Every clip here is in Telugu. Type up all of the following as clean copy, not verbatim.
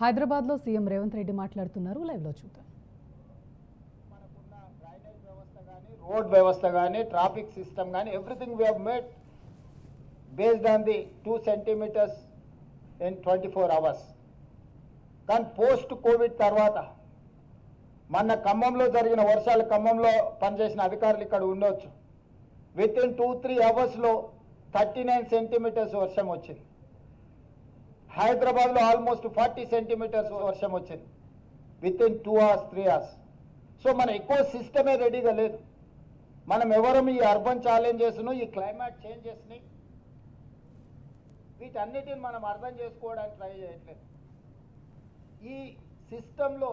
హైదరాబాద్లో సీఎం రేవంత్ రెడ్డి మాట్లాడుతున్నారు. లైవ్లో చూద్దాం. మనకున్న డ్రైనేజ్ వ్యవస్థ కానీ, రోడ్ వ్యవస్థ కానీ, ట్రాఫిక్ సిస్టమ్ కానీ, everything we have made based on the 2 centimeters in 24 hours. కానీ పోస్ట్ కోవిడ్ తర్వాత మొన్న ఖమ్మంలో జరిగిన వర్షాలు, ఖమ్మంలో పనిచేసిన అధికారులు ఇక్కడ ఉండొచ్చు, విత్ ఇన్ 2-3 అవర్స్లో 39 centimeters వర్షం వచ్చింది. హైదరాబాద్లో ఆల్మోస్ట్ 40 centimeters వర్షం వచ్చింది with in 2 hours 3 hours. So మన ఎక్కువ సిస్టమే రెడీగా లేదు. మనం ఎవరం ఈ అర్బన్ ఛాలెంజెస్ను, ఈ క్లైమేట్ చేంజెస్ని, వీటన్నిటిని మనం అర్థం చేసుకోవడానికి ట్రై చేయట్లేదు. ఈ సిస్టంలో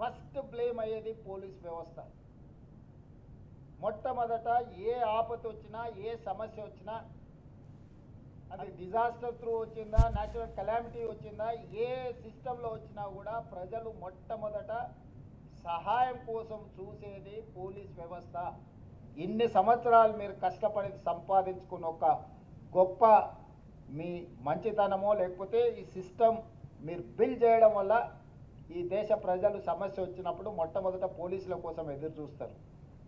ఫస్ట్ బ్లేమ్ అయ్యేది పోలీస్ వ్యవస్థ. మొట్టమొదట ఏ ఆపద వచ్చినా, ఏ సమస్య వచ్చినా, అది డిజాస్టర్ త్రూ వచ్చిందా, న్యాచురల్ కెలామిటీ వచ్చిందా, ఏ సిస్టంలో వచ్చినా కూడా ప్రజలు మొట్టమొదట సహాయం కోసం చూసేది పోలీస్ వ్యవస్థ. ఇన్ని సంవత్సరాలు మీరు కష్టపడి సంపాదించుకున్న ఒక గొప్ప మీ మంచితనమో లేకపోతే ఈ సిస్టమ్ మీరు బిల్డ్ చేయడం వల్ల ఈ దేశ ప్రజలు సమస్య వచ్చినప్పుడు మొట్టమొదట పోలీసుల కోసం ఎదురు చూస్తారు.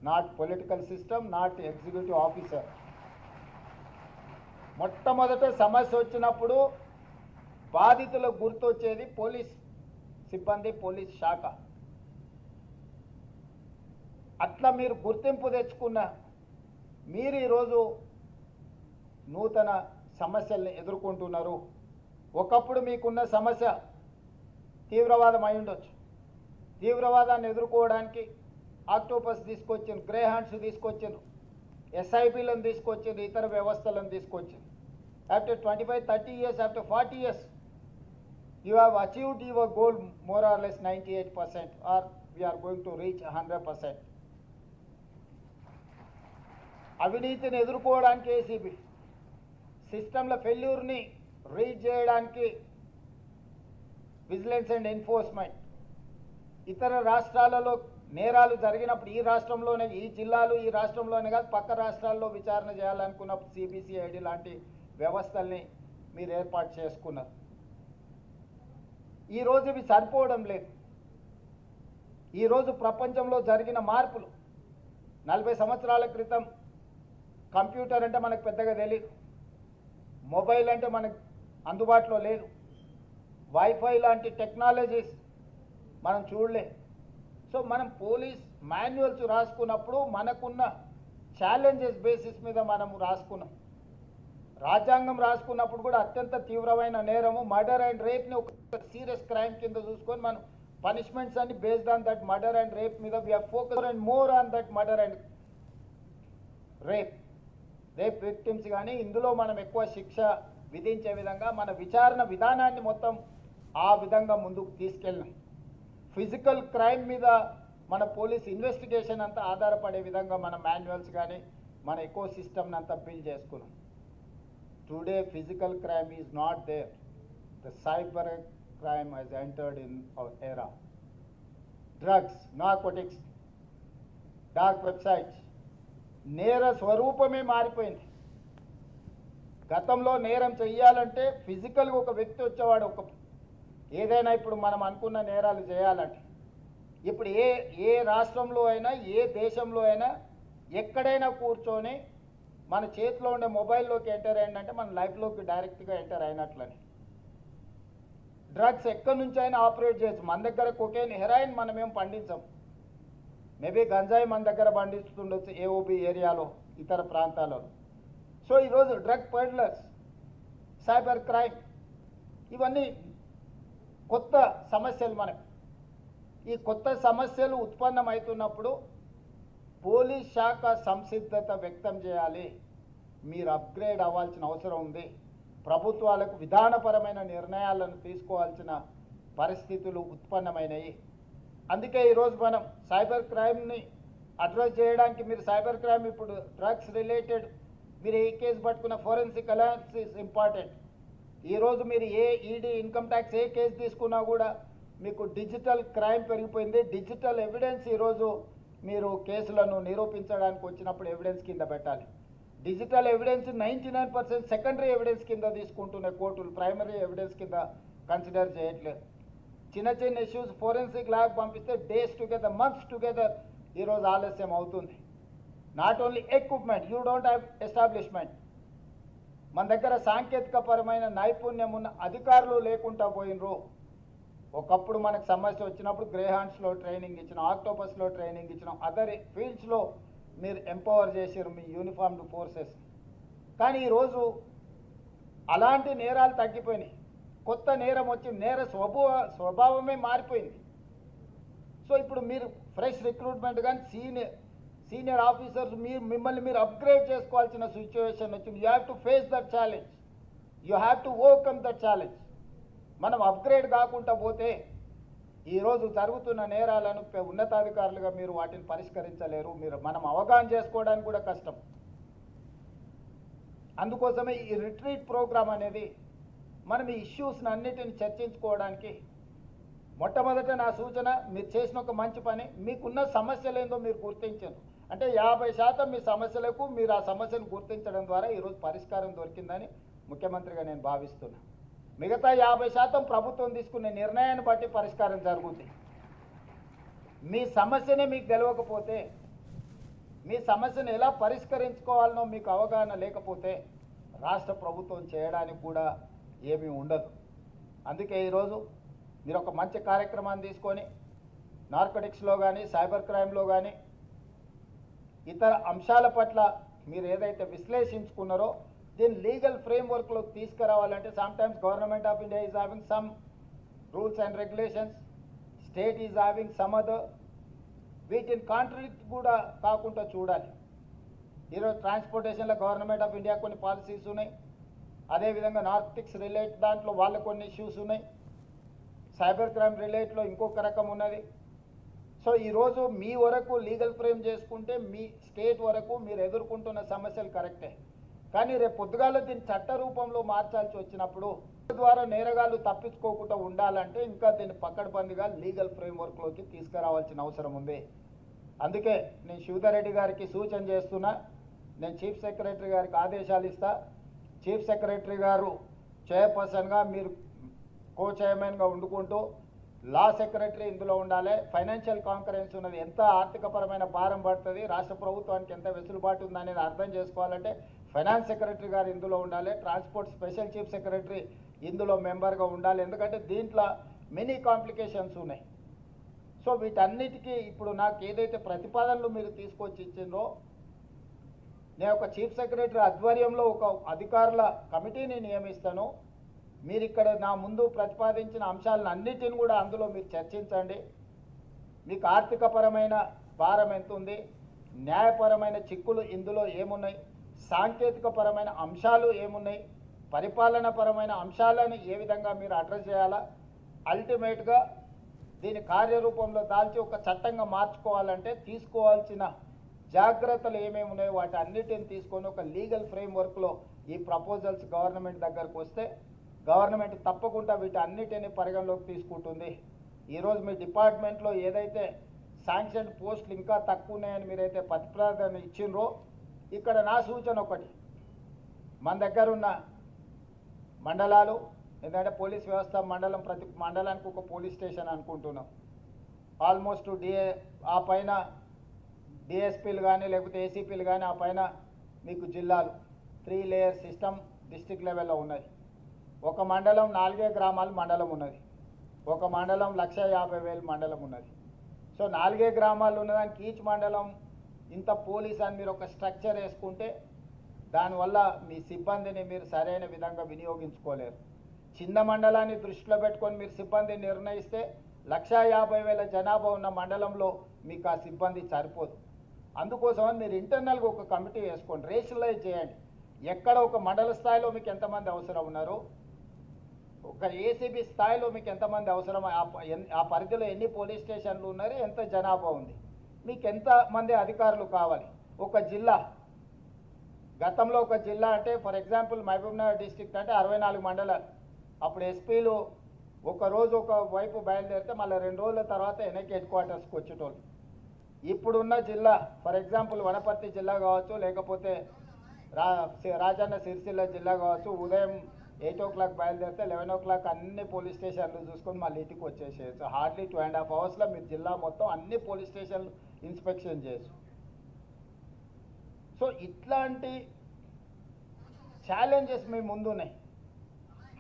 Not political system, not executive officer. మొట్టమొదట సమస్య వచ్చినప్పుడు బాధితులకు గుర్తొచ్చేది పోలీస్ సిబ్బంది, పోలీస్ శాఖ. అట్లా మీరు గుర్తింపు తెచ్చుకున్న మీరు ఈరోజు నూతన సమస్యల్ని ఎదుర్కొంటున్నారు. ఒకప్పుడు మీకున్న సమస్య తీవ్రవాదం అయి ఉండొచ్చు. తీవ్రవాదాన్ని ఎదుర్కోవడానికి ఆక్టోపస్ తీసుకొచ్చింది, గ్రే హ్యాండ్స్ తీసుకొచ్చింది, ఎస్ఐబీలను తీసుకొచ్చింది, ఇతర వ్యవస్థలను తీసుకొచ్చింది. After 25-30 years, after 40 years, you have achieved your goal more or less 98%, or we are going to reach 100%. అవినీతిని ఎదుర్కోవడానికి ఏసీబీ, సిస్టంల ఫెయిల్యూర్ని రీచ్ చేయడానికి విజిలెన్స్ అండ్ ఎన్ఫోర్స్మెంట్, ఇతర రాష్ట్రాలలో నేరాలు జరిగినప్పుడు ఈ రాష్ట్రంలోనే, ఈ జిల్లాలు ఈ రాష్ట్రంలోనే కాదు పక్క రాష్ట్రాల్లో విచారణ చేయాలనుకున్నప్పుడు సిబిసిఐడి లాంటి వ్యవస్థల్ని మీరు ఏర్పాటు చేసుకున్నారు. ఈరోజు ఇవి సరిపోవడం లేదు. ఈరోజు ప్రపంచంలో జరిగిన మార్పులు, 40 సంవత్సరాల క్రితం కంప్యూటర్ అంటే మనకు పెద్దగా తెలియదు, మొబైల్ అంటే మనకు అందుబాటులో లేదు, వైఫై లాంటి టెక్నాలజీస్ మనం చూడలే. సో మనం పోలీస్ మాన్యువల్స్ రాసుకున్నప్పుడు మనకున్న ఛాలెంజెస్ బేసిస్ మీద మనం రాసుకున్నాం. రాజ్యాంగం రాసుకున్నప్పుడు కూడా అత్యంత తీవ్రమైన నేరము మర్డర్ అండ్ రేప్ని ఒక సీరియస్ క్రైమ్ కింద చూసుకొని మనం పనిష్మెంట్స్ అన్ని based on that murder and rape మీద we have focus and more on that murder and rape victims. కానీ ఇందులో మనం ఎక్కువ శిక్ష విధించే విధంగా మన విచారణ విధానాన్ని మొత్తం ఆ విధంగా ముందుకు తీసుకెళ్ళినాం. ఫిజికల్ క్రైమ్ మీద మన పోలీస్ ఇన్వెస్టిగేషన్ అంతా ఆధారపడే విధంగా మన మాన్యువల్స్ కానీ మన ఎకో సిస్టమ్ని అంతా బిల్డ్ చేసుకున్నాం. Today physical crime is not there. The cyber crime has entered in our era. Drugs, narcotics, dark websites, నేర స్వరూపమే మారిపోయింది. గతంలో నేరం చెయ్యాలంటే ఫిజికల్గా ఒక వ్యక్తి వచ్చేవాడు, ఒక ఏదైనా ఇప్పుడు మనం అనుకున్న నేరాలు చేయాలంటే. ఇప్పుడు ఏ రాష్ట్రంలో అయినా, ఏ దేశంలో అయినా, ఎక్కడైనా కూర్చొని మన చేతిలో ఉండే మొబైల్లోకి ఎంటర్ అయిందంటే మన లైఫ్లోకి డైరెక్ట్గా ఎంటర్ అయినట్లని. డ్రగ్స్ ఎక్కడి నుంచి అయినా ఆపరేట్ చేయొచ్చు. మన దగ్గర కొకైన్, హెరాయిన్ మనమేం పండించాం, మేబీ గంజాయి మన దగ్గర పండిస్తుండొచ్చు ఏఓబి ఏరియాలో, ఇతర ప్రాంతాలలో. సో ఈరోజు డ్రగ్ పెడ్లర్స్, సైబర్ క్రైమ్, ఇవన్నీ కొత్త సమస్యలు మనకు. ఈ కొత్త సమస్యలు ఉత్పన్నమవుతున్నప్పుడు పోలీస్ శాఖ సంసిద్ధత వ్యక్తం చేయాలి. మీరు అప్గ్రేడ్ అవ్వాల్సిన అవసరం ఉంది. ప్రభుత్వాలకు విధానపరమైన నిర్ణయాలను తీసుకోవాల్సిన పరిస్థితులు ఉత్పన్నమైనవి. అందుకే ఈరోజు మనం సైబర్ క్రైమ్ని అడ్రస్ చేయడానికి, మీరు సైబర్ క్రైమ్ ఇప్పుడు డ్రగ్స్ రిలేటెడ్ మీరు ఏ కేసు పట్టుకున్న ఫోరెన్సిక్ అనాలిసిస్ ఇంపార్టెంట్. ఈరోజు మీరు ఏ ఈడీ, ఇన్కమ్ ట్యాక్స్ ఏ కేసు తీసుకున్నా కూడా మీకు డిజిటల్ క్రైమ్ పెరిగిపోయింది. డిజిటల్ ఎవిడెన్స్ ఈరోజు మీరు కేసులను నిరూపించడానికి వచ్చినప్పుడు ఎవిడెన్స్ కింద పెట్టాలి. డిజిటల్ ఎవిడెన్స్ 99% సెకండరీ ఎవిడెన్స్ కింద తీసుకుంటున్న కోర్టులు, ప్రైమరీ ఎవిడెన్స్ కింద కన్సిడర్ చేయట్లేదు. చిన్న చిన్న ఇష్యూస్ ఫోరెన్సిక్ ల్యాబ్ పంపిస్తే డేస్ టుగెదర్, మంత్స్ టుగెదర్ ఈరోజు ఆలస్యం అవుతుంది. Not only equipment, you don't have establishment. మన దగ్గర సాంకేతికపరమైన నైపుణ్యం ఉన్న అధికారులు లేకుండా పోయినరు. ఒకప్పుడు మనకు సమస్య వచ్చినప్పుడు గ్రేహాండ్స్లో ట్రైనింగ్ ఇచ్చినాం, ఆక్టోపస్లో ట్రైనింగ్ ఇచ్చినాం, అదర్ ఫీల్డ్స్లో మీరు ఎంపవర్ చేసారు మీ యూనిఫామ్డ్ ఫోర్సెస్. కానీ ఈరోజు అలాంటి నేరాలు తగ్గిపోయినాయి. కొత్త నేరం వచ్చి నేర స్వభావమే మారిపోయింది. సో ఇప్పుడు మీరు ఫ్రెష్ రిక్రూట్మెంట్ కానీ సీనియర్ ఆఫీసర్స్ మిమ్మల్ని మీరు అప్గ్రేడ్ చేసుకోవాల్సిన సిచ్యువేషన్ వచ్చింది. You have to face that challenge, you have to overcome that challenge. మనం అప్గ్రేడ్ కాకుండా పోతే ఈరోజు జరుగుతున్న నేరాలను ఉన్నతాధికారులుగా మీరు వాటిని పరిష్కరించలేరు. మనం అవగాహన చేసుకోవడానికి కూడా కష్టం. అందుకోసమే ఈ రిట్రీట్ ప్రోగ్రామ్ అనేది మనం ఈ ఇష్యూస్ని అన్నిటిని చర్చించుకోవడానికి మొట్టమొదట నా సూచన, మీరు చేసిన ఒక మంచి పని, మీకున్న సమస్యలు ఏందో మీరు గుర్తించారు. అంటే 50% మీ సమస్యలకు మీరు ఆ సమస్యను గుర్తించడం ద్వారా ఈరోజు పరిష్కారం దొరికిందని ముఖ్యమంత్రిగా నేను భావిస్తున్నా. మిగతా 50% ప్రభుత్వం తీసుకునే నిర్ణయాన్ని బట్టి పరిష్కారం జరుగుతుంది. మీ సమస్యనే మీకు తెలియకపోతే, మీ సమస్యను ఎలా పరిష్కరించుకోవాలనో మీకు అవగాహన లేకపోతే రాష్ట్ర ప్రభుత్వం చేయడానికి కూడా ఏమీ ఉండదు. అందుకే ఈరోజు మీరు ఒక మంచి కార్యక్రమాన్ని తీసుకొని నార్కోటిక్స్లో కానీ సైబర్ క్రైమ్లో కానీ ఇతర అంశాల పట్ల మీరు ఏదైతే విశ్లేషించుకున్నారో దీన్ని లీగల్ ఫ్రేమ్వర్క్లోకి తీసుకురావాలంటే sometimes government of India is having some rules and regulations, state is having some other. వీటిని కాంట్రాడిక్ట్ కూడా కాకుండా చూడాలి. ఈరోజు ట్రాన్స్పోర్టేషన్లో గవర్నమెంట్ ఆఫ్ ఇండియా కొన్ని పాలసీస్ ఉన్నాయి, అదేవిధంగా నార్కోటిక్స్ రిలేట్ దాంట్లో వాళ్ళ కొన్ని ఇష్యూస్ ఉన్నాయి, సైబర్ క్రైమ్ రిలేట్లో ఇంకొక రకం ఉన్నది. సో ఈరోజు మీ వరకు లీగల్ ఫ్రేమ్ చేసుకుంటే మీ స్టేట్ వరకు మీరు ఎదుర్కొంటున్న సమస్యలు కరెక్టే. కానీ రేపు పొద్దుగాల దీన్ని చట్ట రూపంలో మార్చాల్సి వచ్చినప్పుడు ద్వారా నేరగాళ్ళు తప్పించుకోకుండా ఉండాలంటే ఇంకా దీన్ని పక్కడబందిగా లీగల్ ఫ్రేమ్వర్క్లోకి తీసుకురావాల్సిన అవసరం ఉంది. అందుకే నేను శ్రీధర్ రెడ్డి గారికి సూచన చేస్తున్నా, నేను చీఫ్ సెక్రటరీ గారికి ఆదేశాలు ఇస్తా. చీఫ్ సెక్రటరీ గారు చైర్పర్సన్గా, మీరు కో చైర్మన్గా వండుకుంటూ లా సెక్రటరీ ఇందులో ఉండాలి. ఫైనాన్షియల్ కాంకరెన్స్ ఉన్నది, ఎంత ఆర్థికపరమైన భారం పడుతుంది, రాష్ట్ర ప్రభుత్వానికి ఎంత వెసులుబాటు ఉందనేది అర్థం చేసుకోవాలంటే ఫైనాన్స్ సెక్రటరీ గారు ఇందులో ఉండాలి. ట్రాన్స్పోర్ట్ స్పెషల్ చీఫ్ సెక్రటరీ ఇందులో మెంబర్గా ఉండాలి. ఎందుకంటే దీంట్లో మెనీ కాంప్లికేషన్స్ ఉన్నాయి. సో వీటన్నిటికీ ఇప్పుడు నాకు ఏదైతే ప్రతిపాదనలు మీరు తీసుకొచ్చి ఇచ్చిందో, నేను ఒక చీఫ్ సెక్రటరీ ఆధ్వర్యంలో ఒక అధికారుల కమిటీని నియమిస్తాను. మీరు ఇక్కడ నా ముందు ప్రతిపాదించిన అంశాలను అన్నిటిని కూడా అందులో మీరు చర్చించండి. మీకు ఆర్థికపరమైన భారం ఎంత ఉంది, న్యాయపరమైన చిక్కులు ఇందులో ఏమున్నాయి, సాంకేతికపరమైన అంశాలు ఏమున్నాయి, పరిపాలనాపరమైన అంశాలను ఏ విధంగా మీరు అడ్రస్ చేయాలా, అల్టిమేట్గా దీని కార్యరూపంలో దాల్చి ఒక చట్టంగా మార్చుకోవాలంటే తీసుకోవాల్సిన జాగ్రత్తలు ఏమేమి ఉన్నాయో వాటి అన్నిటిని తీసుకొని ఒక లీగల్ ఫ్రేమ్వర్క్లో ఈ ప్రపోజల్స్ గవర్నమెంట్ దగ్గరకు వస్తే గవర్నమెంట్ తప్పకుండా వీటి అన్నిటిని పరిగణలోకి తీసుకుంటుంది. ఈరోజు మీ డిపార్ట్మెంట్లో ఏదైతే శాంక్షన్ పోస్టులు ఇంకా తక్కువ ఉన్నాయని మీరైతే ప్రతిపాదన ఇచ్చిండ్రో, ఇక్కడ నా సూచన ఒకటి, మన దగ్గర ఉన్న మండలాలు, ఎందుకంటే పోలీస్ వ్యవస్థ మండలం, ప్రతి మండలానికి ఒక పోలీస్ స్టేషన్ అనుకుంటున్నాం. ఆల్మోస్ట్ ఆ పైన డిఎస్పీలు కానీ లేకపోతే ఏసీపీలు కానీ, ఆ పైన మీకు జిల్లాలు, 3 లేయర్ సిస్టమ్ డిస్ట్రిక్ట్ లెవెల్లో ఉన్నది. ఒక మండలం 4 గ్రామాల మండలం ఉన్నది, ఒక మండలం 1,50,000 మండలం ఉన్నది. సో 4 గ్రామాలు ఉన్నదానికి ఈచ్ మండలం ఇంత పోలీస్ అని మీరు ఒక స్ట్రక్చర్ వేసుకుంటే దానివల్ల మీ సిబ్బందిని మీరు సరైన విధంగా వినియోగించుకోలేరు. చిన్న మండలాన్ని దృష్టిలో పెట్టుకొని మీరు సిబ్బందిని నిర్ణయిస్తే 1,50,000 జనాభా ఉన్న మండలంలో మీకు ఆ సిబ్బంది సరిపోదు. అందుకోసమని మీరు ఇంటర్నల్గా ఒక కమిటీ వేసుకోండి, రేషనలైజ్ చేయండి. ఎక్కడ ఒక మండల స్థాయిలో మీకు ఎంతమంది అవసరం ఉన్నారు, ఒక ఏసీబీ స్థాయిలో మీకు ఎంతమంది అవసరం, ఆ పరిధిలో ఎన్ని పోలీస్ స్టేషన్లు ఉన్నారు, ఎంత జనాభా ఉంది, మీకు ఎంతమంది అధికారులు కావాలి. ఒక జిల్లా, గతంలో ఒక జిల్లా అంటే ఫర్ ఎగ్జాంపుల్ మహబూబ్నగర్ డిస్ట్రిక్ట్ అంటే 64 మండలాలు. అప్పుడు ఎస్పీలు ఒకరోజు ఒక వైపు బయలుదేరితే మళ్ళీ 2 రోజుల తర్వాత ఎన్ఐకి హెడ్ క్వార్టర్స్కి వచ్చేటోళ్ళు. ఇప్పుడున్న జిల్లా ఫర్ ఎగ్జాంపుల్ వనపర్తి జిల్లా కావచ్చు, లేకపోతే రాజన్న సిరిసిల్ల జిల్లా కావచ్చు, ఉదయం 8 o'clock బయలుదేరితే 11 o'clock అన్ని పోలీస్ స్టేషన్లు చూసుకొని మళ్ళీ ఇంటికి వచ్చేసేయచ్చు. హార్డ్లీ 2.5 అవర్స్లో మీరు జిల్లా మొత్తం అన్ని పోలీస్ స్టేషన్లు ఇన్స్పెక్షన్ చేయొచ్చు. సో ఇట్లాంటి ఛాలెంజెస్ మీ ముందు ఉన్నాయి.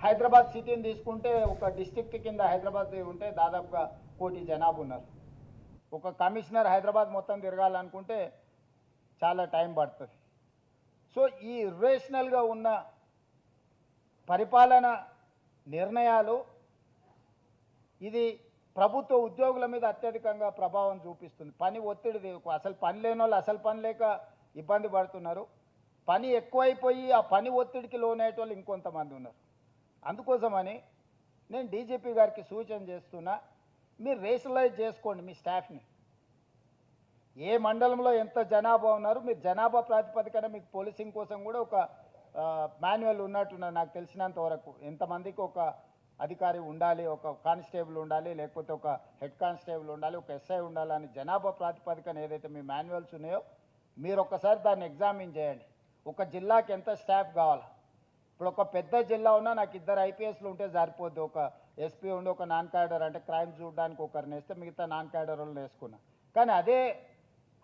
హైదరాబాద్ సిటీని తీసుకుంటే ఒక డిస్ట్రిక్ట్ కింద హైదరాబాద్ ఉంటే దాదాపుగా 1 కోటి జనాభా ఉన్నారు. ఒక కమిషనర్ హైదరాబాద్ మొత్తం తిరగాలనుకుంటే చాలా టైం పడుతుంది. సో ఈ ఇర్రేషనల్గా ఉన్న పరిపాలన నిర్ణయాలు ఇది ప్రభుత్వ ఉద్యోగుల మీద అత్యధికంగా ప్రభావం చూపిస్తుంది. పని ఒత్తిడి, అసలు పని లేని వాళ్ళు అసలు పని లేక ఇబ్బంది పడుతున్నారు. పని ఎక్కువైపోయి ఆ పని ఒత్తిడికి లోనయ్యే వాళ్ళు ఇంకొంతమంది ఉన్నారు. అందుకోసమని నేను డీజీపీ గారికి సూచన చేస్తున్నా, మీరు రేషనలైజ్ చేసుకోండి మీ స్టాఫ్ని. ఏ మండలంలో ఎంత జనాభా ఉన్నారు మీరు జనాభా ప్రాతిపదికన మీకు పోలీసింగ్ కోసం కూడా ఒక మాన్యువల్ ఉన్నట్టున్నారు నాకు తెలిసినంత వరకు. ఎంతమందికి ఒక అధికారి ఉండాలి, ఒక కానిస్టేబుల్ ఉండాలి, లేకపోతే ఒక హెడ్ కానిస్టేబుల్ ఉండాలి, ఒక ఎస్ఐ ఉండాలని జనాభా ప్రాతిపదికన ఏదైతే మీ మాన్యువల్స్ ఉన్నాయో మీరు ఒక్కసారి దాన్ని ఎగ్జామిన్ చేయండి. ఒక జిల్లాకి ఎంత స్టాఫ్ కావాలా? ఇప్పుడు ఒక పెద్ద జిల్లా ఉన్నా నాకు 2 IPSలు ఉంటే సరిపోద్ది. ఒక ఎస్పీ ఉండి ఒక నాన్ క్యాడర్ అంటే క్రైమ్ చూడడానికి ఒకరిని వేస్తే మిగతా నాన్ క్యాడర్ వాళ్ళని వేసుకున్నా. కానీ అదే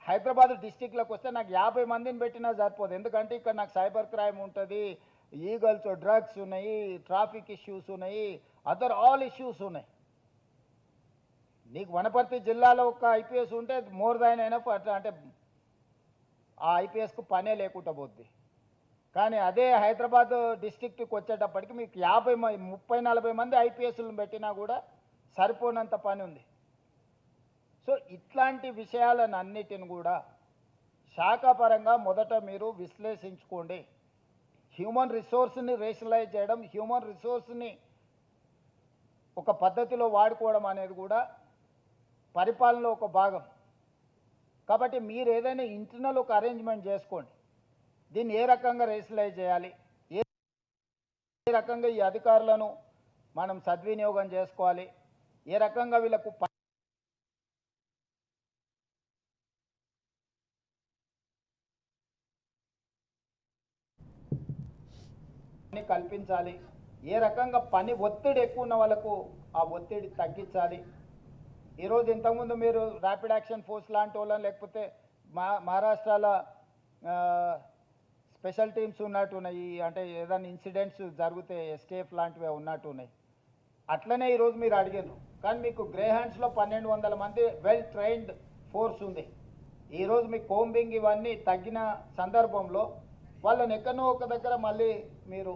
హైదరాబాద్ డిస్టిక్లోకి వస్తే నాకు 50 మందిని పెట్టినా సరిపోదు. ఎందుకంటే ఇక్కడ నాకు సైబర్ క్రైమ్ ఉంటుంది, ఈగల్స్, డ్రగ్స్ ఉన్నాయి, ట్రాఫిక్ ఇష్యూస్ ఉన్నాయి, అదర్ ఆల్ ఇష్యూస్ ఉన్నాయి. నీకు వనపర్తి జిల్లాలో ఒక IPS ఉంటే మోర్ దాన్ ఎనఫ్. అంటే ఆ IPSకు పనే లేకుండా పోద్ది. కానీ అదే హైదరాబాద్ డిస్టిక్కి వచ్చేటప్పటికి మీకు 30-40 మంది IPSలను పెట్టినా కూడా సరిపోనంత పని ఉంది. సో ఇట్లాంటి విషయాలను అన్నిటిని కూడా శాఖాపరంగా మొదట మీరు విశ్లేషించుకోండి. హ్యూమన్ రిసోర్స్ని రేషనలైజ్ చేయడం, హ్యూమన్ రిసోర్స్ని ఒక పద్ధతిలో వాడుకోవడం అనేది కూడా పరిపాలనలో ఒక భాగం. కాబట్టి మీరు ఏదైనా ఇంటర్నల్ ఒక అరేంజ్మెంట్ చేసుకోండి. దీన్ని ఏ రకంగా రేషనలైజ్ చేయాలి, ఏ రకంగా ఈ అధికారులను మనం సద్వినియోగం చేసుకోవాలి, ఏ రకంగా వీళ్ళకు కల్పించాలి, ఏ రకంగా పని ఒత్తిడి ఎక్కువ ఉన్న వాళ్ళకు ఆ ఒత్తిడి తగ్గించాలి. ఈరోజు ఇంతకుముందు మీరు ర్యాపిడ్ యాక్షన్ ఫోర్స్ లాంటి వాళ్ళని, లేకపోతే మహారాష్ట్రలో స్పెషల్ టీమ్స్ ఉన్నట్టున్నాయి, అంటే ఏదైనా ఇన్సిడెంట్స్ జరిగితే ఎస్కేఫ్ లాంటివి ఉన్నట్టున్నాయి. అట్లనే ఈరోజు మీరు అడిగారు. కానీ మీకు గ్రే హ్యాండ్స్లో 1200 మంది వెల్ ట్రైన్డ్ ఫోర్స్ ఉంది. ఈరోజు మీ కోంబింగ్ ఇవన్నీ తగ్గిన సందర్భంలో వాళ్ళని ఎక్కడో ఒక దగ్గర మళ్ళీ మీరు